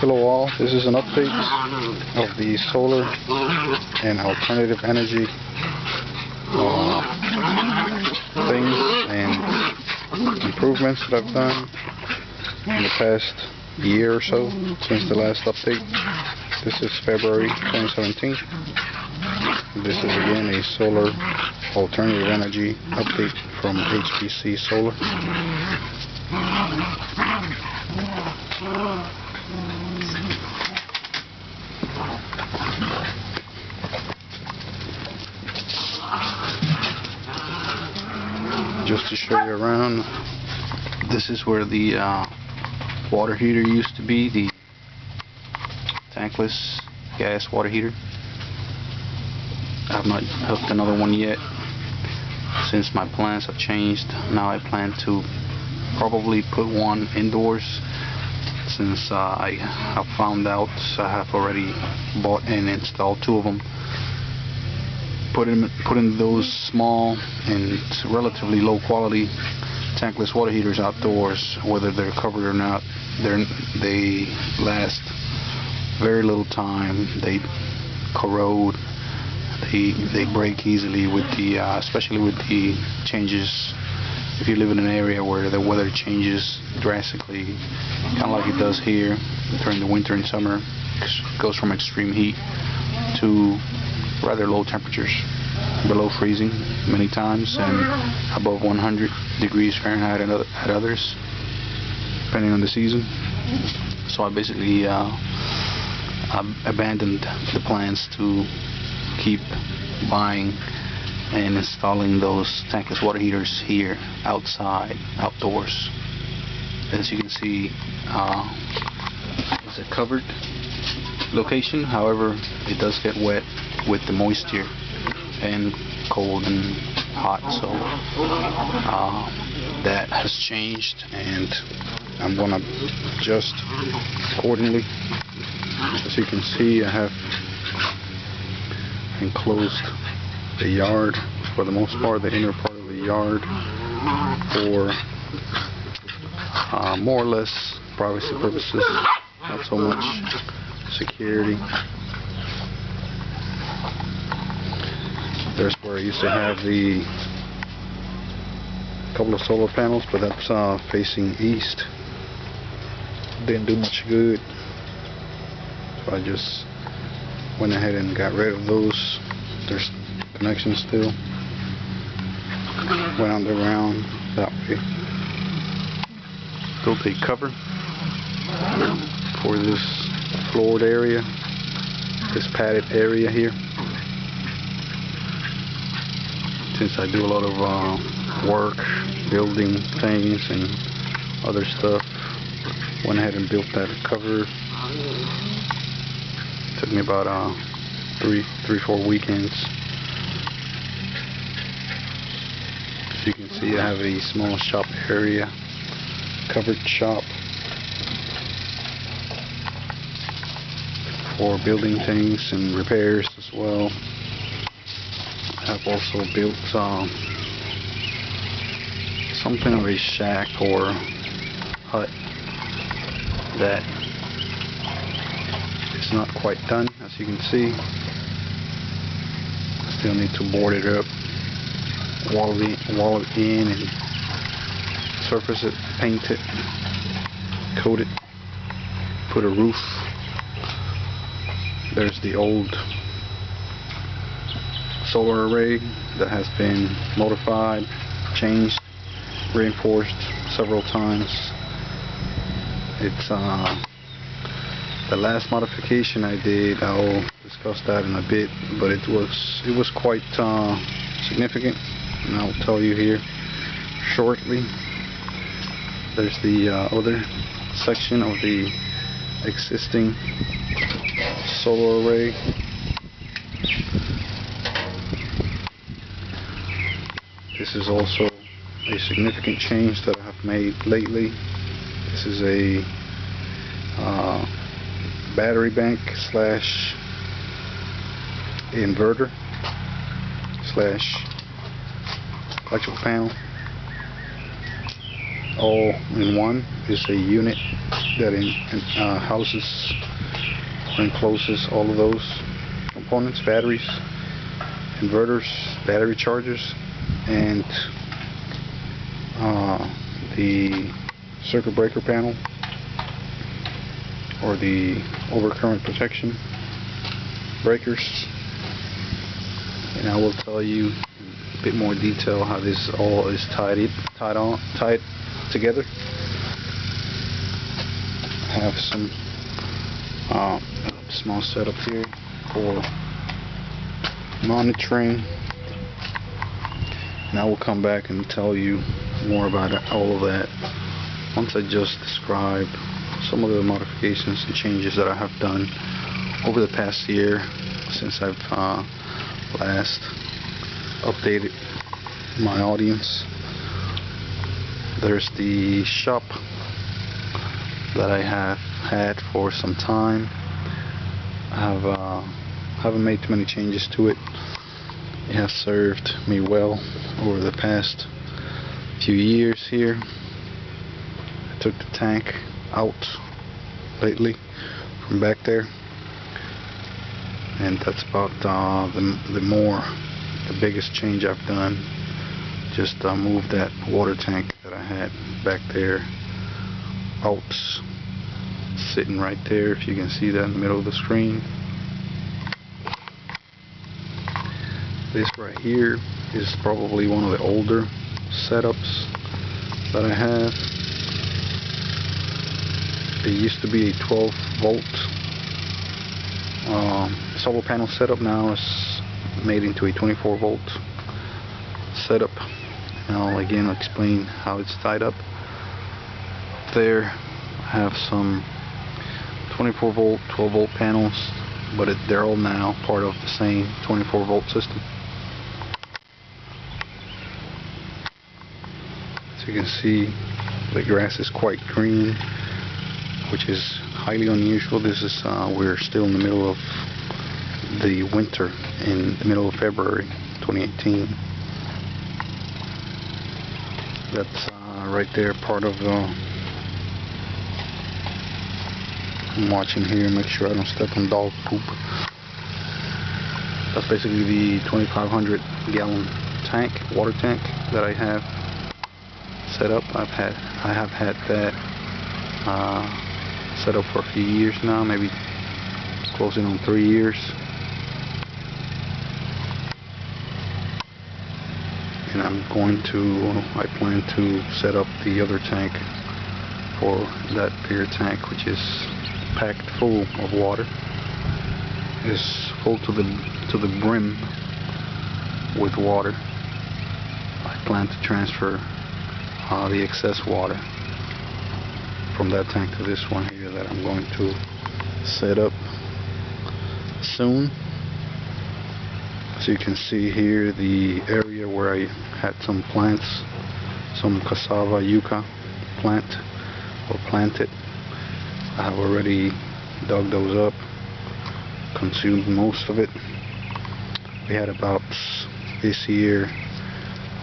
Hello all, this is an update of the solar and alternative energy things and improvements that I've done in the past year or so since the last update. This is February 2017. This is again a solar alternative energy update from HPC Solar. Just to show you around, this is where the water heater used to be, the tankless gas water heater. I've not hooked another one yet since my plans have changed. Now I plan to probably put one indoors, since I have found out I have already bought and installed two of them. Putting those small and relatively low quality tankless water heaters outdoors, whether they're covered or not, they last very little time. They corrode. They break easily with the especially with the changes. If you live in an area where the weather changes drastically, kind of like it does here during the winter and summer, it goes from extreme heat to rather low temperatures, below freezing many times and above 100 degrees Fahrenheit at others, depending on the season. So I basically abandoned the plans to keep buying and installing those tankless water heaters here outdoors. As you can see, it's a covered location. However, it does get wet with the moisture and cold and hot, so that has changed, and I'm gonna adjust accordingly. As you can see, I have enclosed the yard, for the most part, the inner part of the yard, for more or less privacy purposes, not so much security. There's where I used to have the couple of solar panels, but that's facing east. Didn't do much good, so I just went ahead and got rid of those. There's connections still. Went underground that way. Built a cover for this floored area, this padded area here. Since I do a lot of work, building things and other stuff, went ahead and built that cover. Took me about 3-4 weekends. As you can see, I have a small shop area, covered shop for building things and repairs as well. I've also built something of a shack or hut that is not quite done, as you can see. I still need to board it up, wall it in, and surface it, paint it, coat it, put a roof. There's the old solar array that has been modified, changed, reinforced several times. It's the last modification I did. I'll discuss that in a bit, but it was quite significant, and I'll tell you here shortly. There's the other section of the existing solar array. This is also a significant change that I have made lately. This is a battery bank slash inverter slash electrical panel, all in one. Is a unit that houses or encloses all of those components: batteries, inverters, battery chargers, and the circuit breaker panel, or the overcurrent protection breakers. And I will tell you in a bit more detail how this all is tied together. I have some small setup here for monitoring, and I will come back and tell you more about all of that once I just describe some of the modifications and changes that I have done over the past year since I've last updated my audience. There's the shop that I have had for some time. I haven't made too many changes to it. It has served me well over the past few years here. I took the tank out lately from back there, and that's about the biggest change I've done. Just moved that water tank that I had back there out, sitting right there, if you can see that in the middle of the screen. This right here is probably one of the older setups that I have. It used to be a 12 volt solar panel setup. Now it's made into a 24 volt setup. And I'll again explain how it's tied up. There I have some 24 volt, 12 volt panels, but they're all now part of the same 24 volt system. As you can see, the grass is quite green, which is highly unusual. This is we're still in the middle of the winter, in the middle of February 2018. That's right there, part of I'm watching here, make sure I don't step on dog poop. That's basically the 2,500 gallon tank, water tank that I have set up. I have had that set up for a few years now, maybe closing on 3 years. And I plan to set up the other tank for that bigger tank, which is packed full of water. It's full to the brim with water. I plan to transfer the excess water from that tank to this one here that I'm going to set up soon. So you can see here the area where I had some plants, some cassava yucca planted. I have already dug those up, consumed most of it. We had about this year,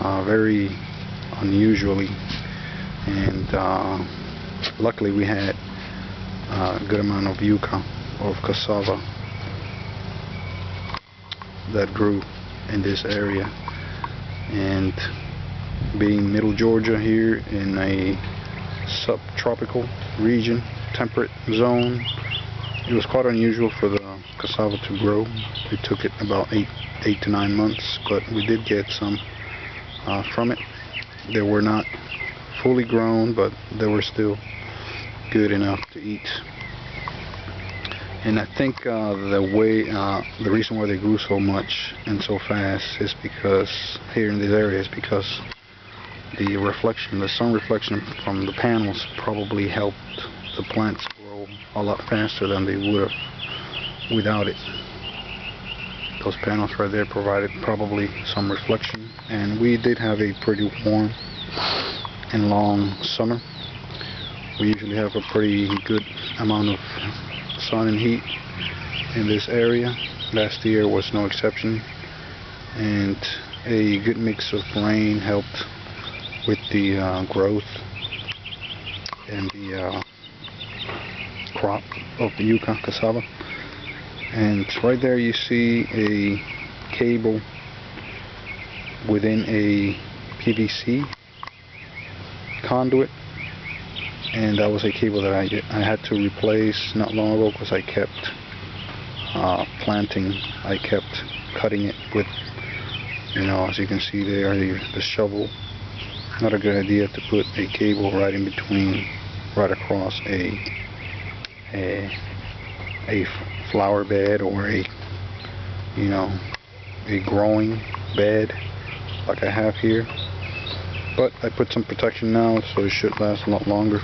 very unusually, and luckily we had a good amount of yucca, or cassava, that grew in this area. And being middle Georgia here in a subtropical region, temperate zone, it was quite unusual for the cassava to grow. It took it about 8 to 9 months, but we did get some from it. They were not fully grown, but they were still good enough to eat. And I think the reason why they grew so much and so fast is because here in this area is because the reflection, the sun reflection from the panels probably helped the plants grow a lot faster than they would have without it. Those panels right there provided probably some reflection, and we did have a pretty warm and long summer. We usually have a pretty good amount of sun and heat in this area. Last year was no exception, and a good mix of rain helped with the growth and the crop of yucca cassava. And right there you see a cable within a PVC conduit, and that was a cable that I had to replace not long ago because I kept planting. I kept cutting it with, you know, as you can see there, the shovel. Not a good idea to put a cable right in between, right across a flower bed or a, you know, a growing bed like I have here. But I put some protection now, so it should last a lot longer.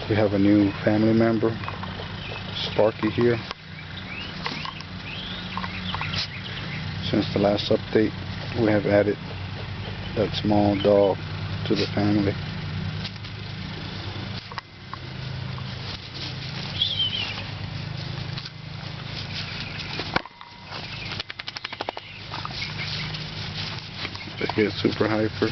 We have a new family member, Sparky, here. Since the last update, we have added that small dog to the family. They get super hyper.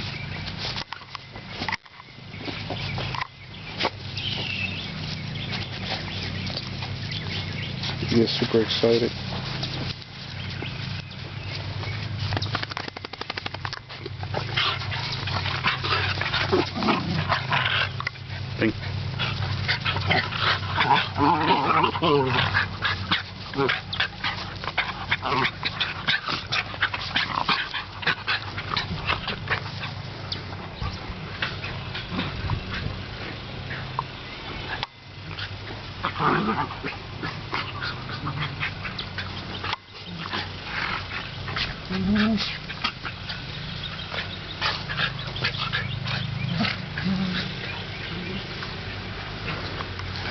He gets super excited. Think.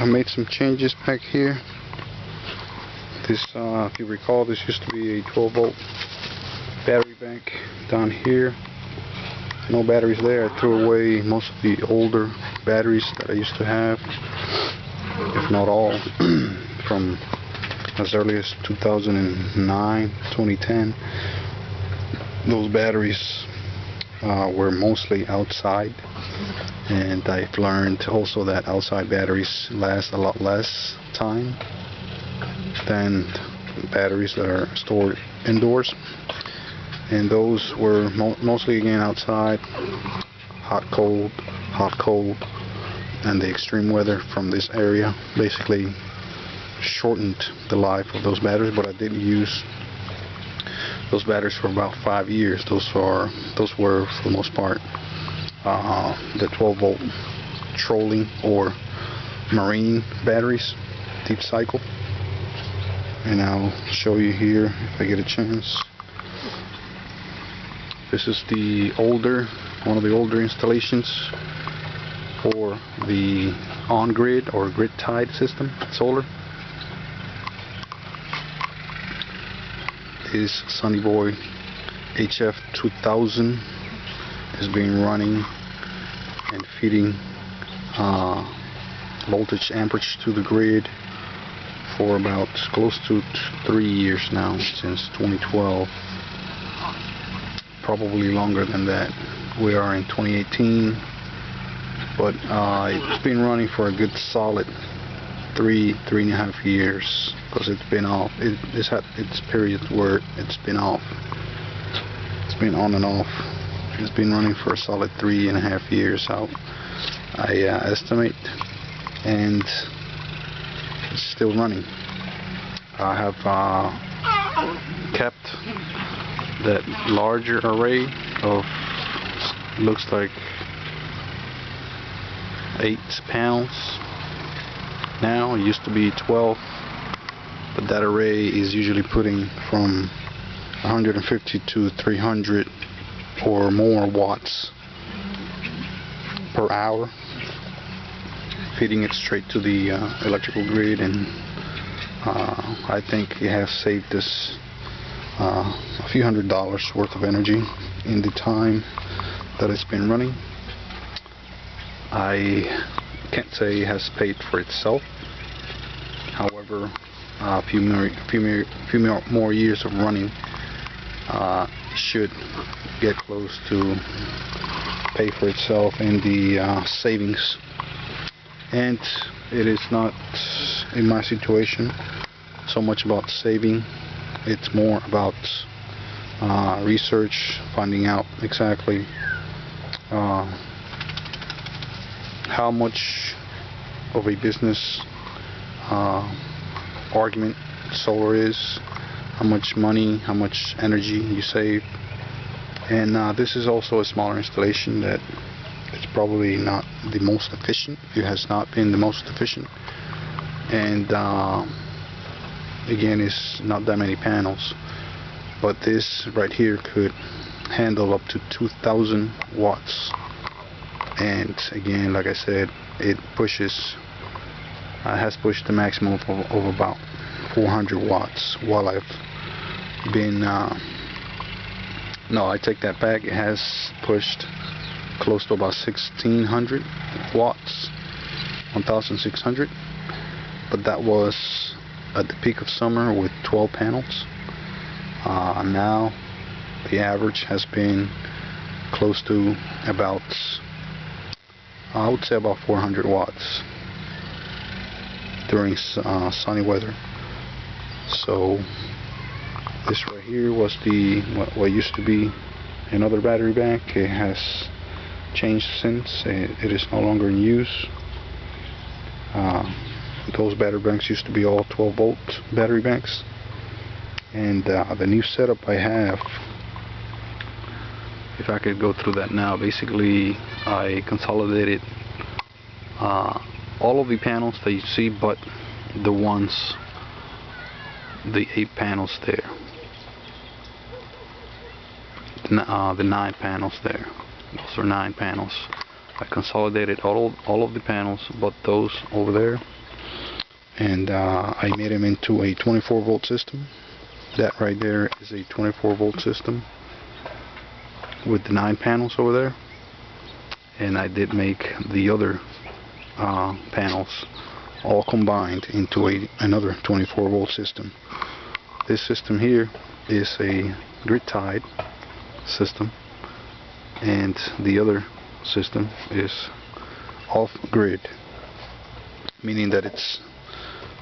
I made some changes back here. This, if you recall, this used to be a 12-volt battery bank down here. No batteries there. I threw away most of the older batteries that I used to have, if not all, from as early as 2009, 2010. Those batteries were mostly outside, and I've learned also that outside batteries last a lot less time than batteries that are stored indoors. And those were mostly, again, outside, hot cold, and the extreme weather from this area basically shortened the life of those batteries. But I did use those batteries for about 5 years. Those were, for the most part, the 12-volt trolling or marine batteries, deep cycle. And I'll show you here if I get a chance. This is the older, one of the older installations for the on-grid or grid-tied system, solar. This Sunny Boy HF2000 has been running and feeding voltage amperage to the grid for about close to 3 years now, since 2012. Probably longer than that. We are in 2018, but it's been running for a good solid 3.5 years, because it's been off. It's had its periods where it's been off. It's been on and off. It's been running for a solid 3.5 years out, I estimate, and it's still running. I have kept that larger array of, looks like 8 panels now. It used to be 12, but that array is usually putting from 150 to 300 or more watts per hour, feeding it straight to the electrical grid. And I think it has saved us a few $100s worth of energy in the time that it's been running. I can't say it has paid for itself. However, a few more years of running should get close to pay for itself in the savings. And it is not, in my situation, so much about saving. It's more about research, finding out exactly how much of a business argument solar is, how much money, how much energy you save. And this is also a smaller installation that it's probably not the most efficient. It has not been the most efficient, and again, it's not that many panels, but this right here could handle up to 2,000 watts. And again, like I said, it has pushed the maximum of about 400 watts while I've been no, I take that back. It has pushed close to about 1,600 watts, 1,600, but that was at the peak of summer with 12 panels. Now the average has been close to about, I would say about 400 watts during sunny weather. So this right here was what used to be another battery bank. It has changed since. It is no longer in use. Those battery banks used to be all 12-volt battery banks, and the new setup I have, if I could go through that now, basically I consolidated all of the panels that you see, but the 8 panels there, the 9 panels there. Those are 9 panels. I consolidated all of the panels but those over there, and I made them into a 24-volt system. That right there is a 24-volt system with the 9 panels over there, and I did make the other panels all combined into another 24-volt system. This system here is a grid-tied system, and the other system is off-grid, meaning that it's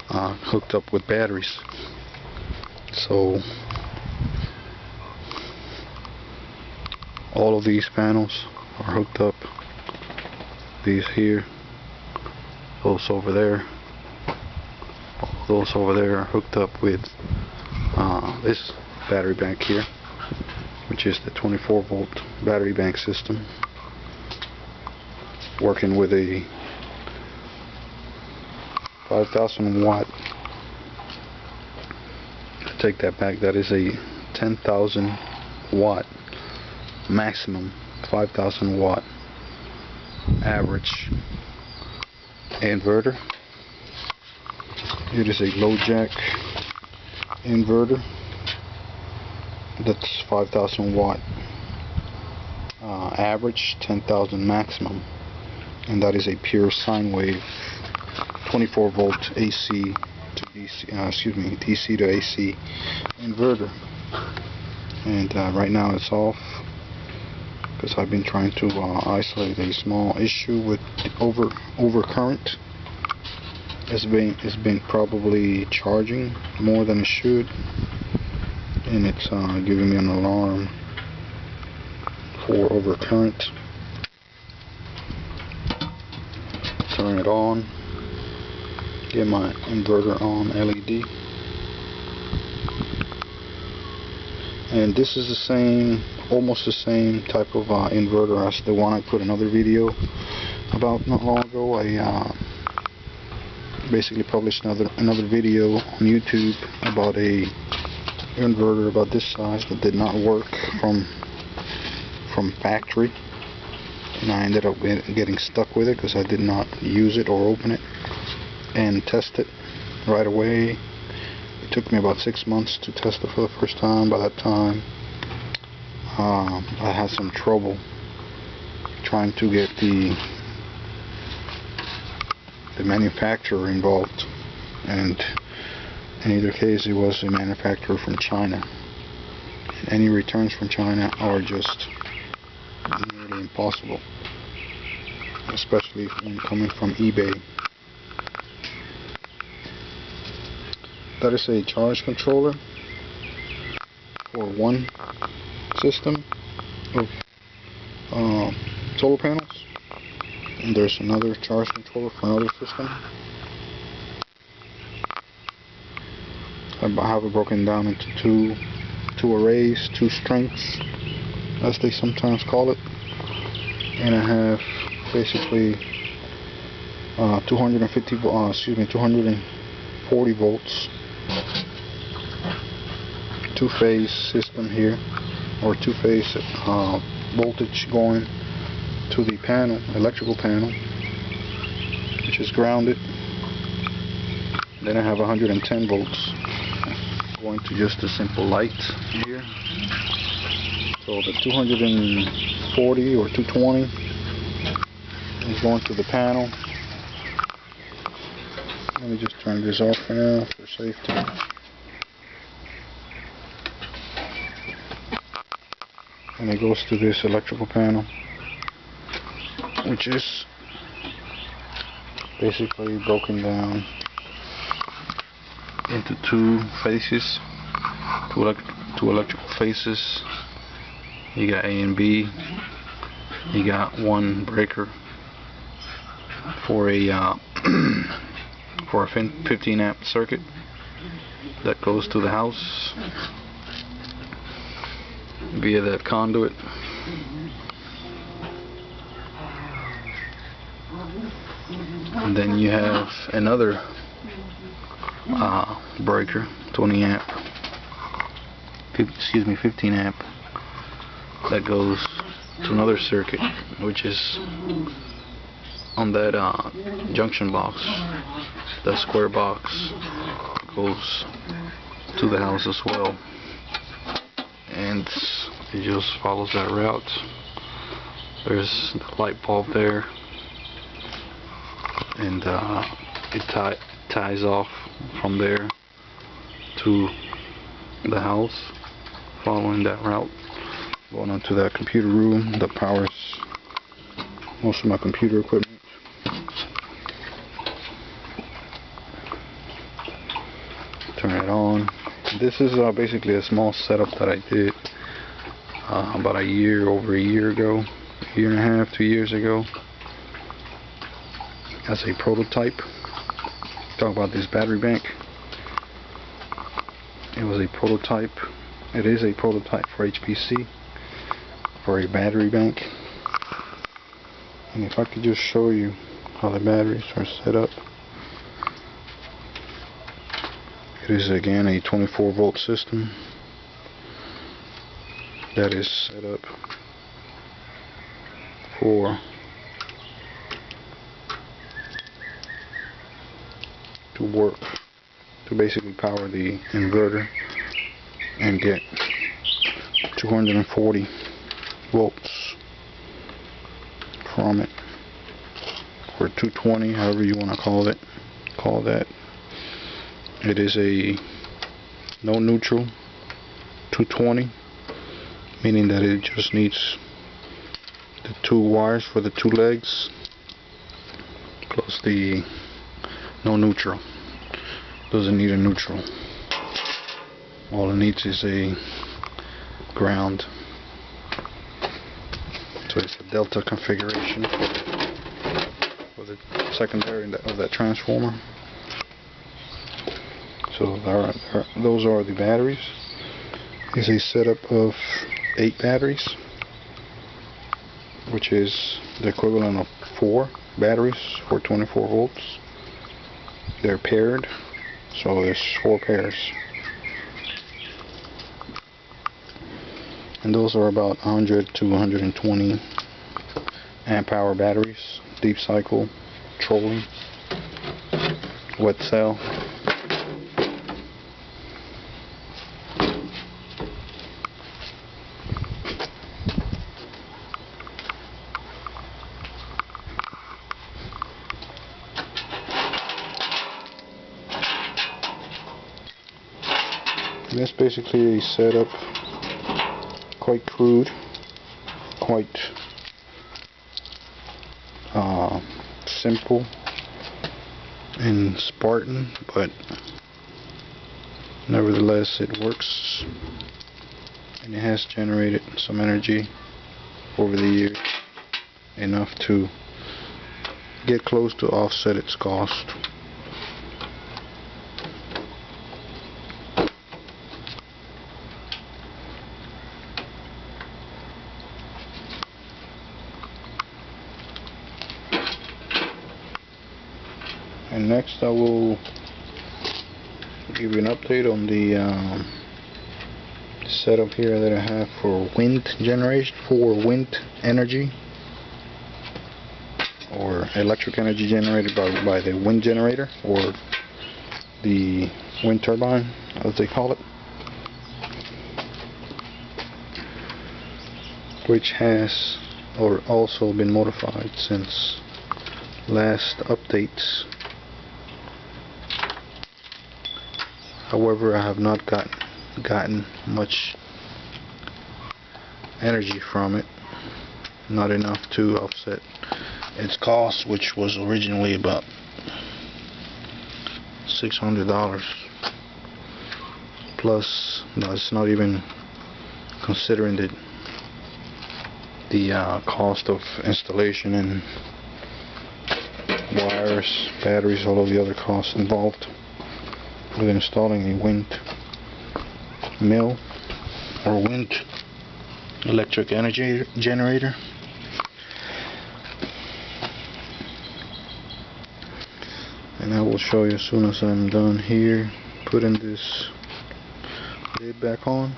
hooked up with batteries. So all of these panels are hooked up. These here, those over there, those over there are hooked up with this battery bank here, which is the 24-volt battery bank system, working with a 5,000 watt. To take that back, that is a 10,000 watt maximum, 5,000 watt average inverter. It is a low jack inverter that's 5,000 watt average, 10,000 maximum, and that is a pure sine wave 24-volt AC to DC, DC to AC inverter. And right now it's off because I've been trying to isolate a small issue with overcurrent. It's been probably charging more than it should, and it's giving me an alarm for overcurrent. Turn it on, get my inverter on LED, and this is the same, almost the same type of inverter as the one I put another video about not long ago. I basically published another video on YouTube about a inverter about this size that did not work from factory, and I ended up getting stuck with it because I did not use it or open it and test it right away. It took me about 6 months to test it for the first time. By that time I had some trouble trying to get the manufacturer involved, and in either case it was a manufacturer from China. any returns from China are just nearly impossible, especially when coming from eBay. That is a charge controller for one system of solar panels, and there's another charge controller for another system. I have it broken down into two arrays, two strengths, as they sometimes call it, and I have basically 240 volts, two-phase system here, or two-phase voltage going to the panel, electrical panel, which is grounded. Then I have 110 volts going to just a simple light here. So the 240 or 220 is going to the panel. Let me just turn this off for now for safety. And it goes to this electrical panel, which is basically broken down into two phases, two electrical phases. You got A and B. You got one breaker for a 15 amp circuit that goes to the house via that conduit. And then you have another breaker, 15 amp, that goes to another circuit, which is on that junction box, that square box, goes to the house as well, and it just follows that route. There's the light bulb there, and it ties off from there to the house, following that route, going onto that computer room that powers most of my computer equipment. Turn it on. This is basically a small setup that I did about over a year ago, a year and a half, 2 years ago, as a prototype. Talk about this battery bank. It was a prototype. It is a prototype for HPC, for a battery bank. And if I could just show you how the batteries are set up. It is again a 24 volt system that is set up to work, to basically power the inverter and get 240 volts from it, or 220, however you want to call that. It is a no neutral 220, meaning that it just needs the two wires for the two legs plus the no neutral. Doesn't need a neutral. All it needs is a ground. So it's a delta configuration for the secondary of that transformer. So those are the batteries. It's a setup of 8 batteries, which is the equivalent of 4 batteries for 24 volts. They're paired, so there's 4 pairs. And those are about 100 to 120 amp hour batteries, deep cycle, trolling, wet cell. And that's basically a setup quite crude, quite simple and Spartan, but nevertheless it works, and it has generated some energy over the years, enough to get close to offset its cost. And next I will give you an update on the setup here that I have for wind generation, for wind energy, or electric energy generated by the wind generator, or the wind turbine as they call it, which has also been modified since last updates. However, I have not gotten much energy from it, not enough to offset its cost, which was originally about $600. Plus, that's not even considering the cost of installation and wires, batteries, all of the other costs involved with installing a wind mill or wind electric energy generator. And I will show you as soon as I'm done here putting this lid back on.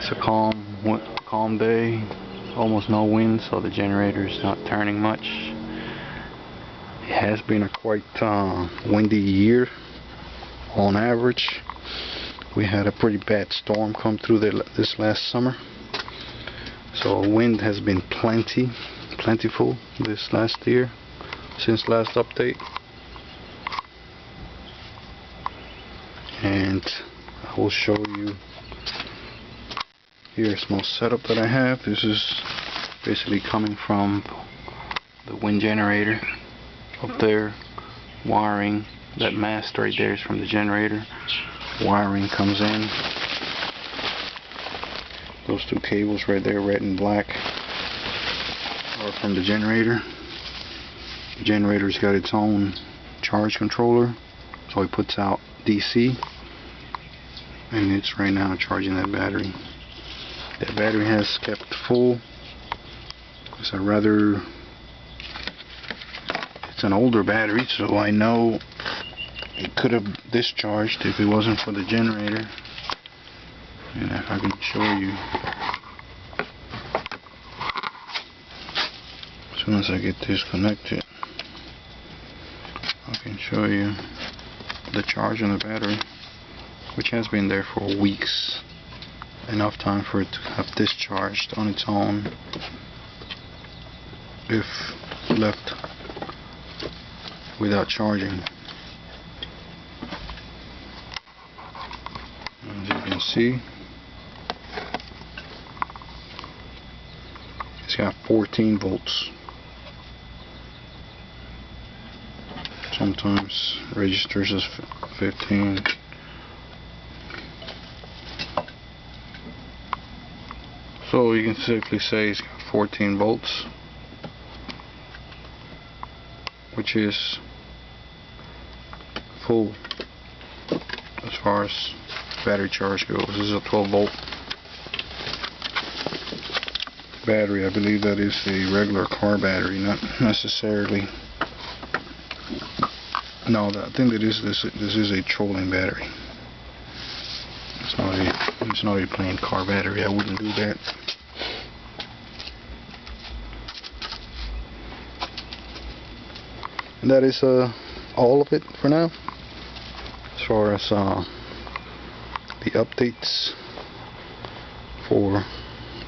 It's a calm day, almost no wind, so the generator's not turning much. It has been a quite windy year on average. We had a pretty bad storm come through this last summer, so wind has been plentiful this last year since last update. And I will show you here a small setup that I have. This is basically coming from the wind generator up there. Wiring, that mast right there is from the generator. Wiring comes in. Those two cables right there, red and black, are from the generator. The generator's got its own charge controller, so it puts out DC, and it's right now charging that battery. That battery has kept full. It's it's an older battery, so I know it could have discharged if it wasn't for the generator. And if I can show you, as soon as I get this connected, I can show you the charge on the battery, which has been there for weeks. Enough time for it to have discharged on its own if left without charging. As you can see, it's got 14 volts. Sometimes registers as 15. So you can safely say it's got 14 volts, which is full as far as battery charge goes. This is a 12 volt battery. I believe that is a regular car battery, not necessarily. No, I think that this is a trolling battery. It's not a plain car battery. I wouldn't do that. And that is all of it for now, as far as the updates for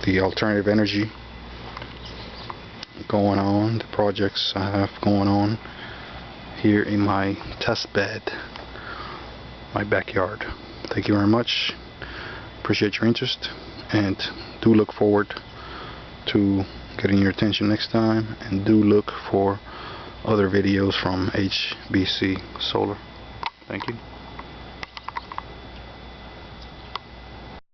the alternative energy going on, the projects I have going on here in my test bed, my backyard. Thank you very much. Appreciate your interest, and do look forward to getting your attention next time, and do look for other videos from HBC Solar. Thank you.